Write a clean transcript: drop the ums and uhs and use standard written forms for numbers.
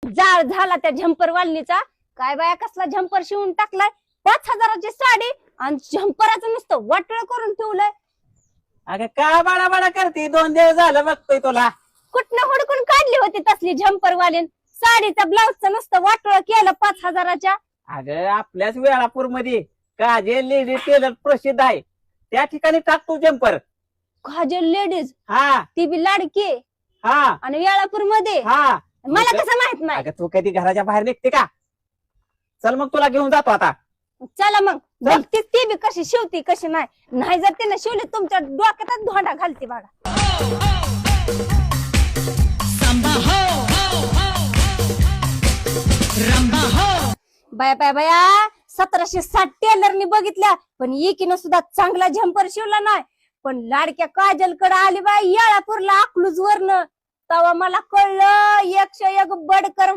जाळ झाला त्या झंपर वालनीचा. काय बाया कसला झंपर शिवून टाकलाय, 5,000ची साडी आणि झंपराचं नुसतं वाटळ करून ठेवलंय. अगं का बाळा बाळा करते, 2 दिवस झालं बघतोय तुला. कुठनं हुडकून काढली होती तसली झंपर वालीन, साडीचा ब्लाऊजचं नुसतं वाटळ केलं 5,000च्या. अगं आपल्याच वेळापूर मध्ये काजल लेडीज टेलर प्रसिद्ध आहे, त्या ठिकाणी टाकतो जम्पर. काजल लेडीज, हा ती बी लाडकी हा आणि वेळापूर मध्ये. हा. मला कसं माहित नाही. अगं तू कधी घराच्या बाहेर निघते का? चल मग तुला घेऊन जातो आता. चला मग बघते ती बी कशी शिवती कशी नाही. नाही जर तिने शिवली तुमच्या डोक्यातच धोंडा घालते बघा. बाया बाया बाया 1760 टेलरनी बघितल्या पण एकीनं सुद्धा चांगला झंपर शिवला नाही. पण लाडक्या काजलकडे आली बाई येळापूरला अकलूज वरनं, तेव्हा मला कळलं 101 बडकर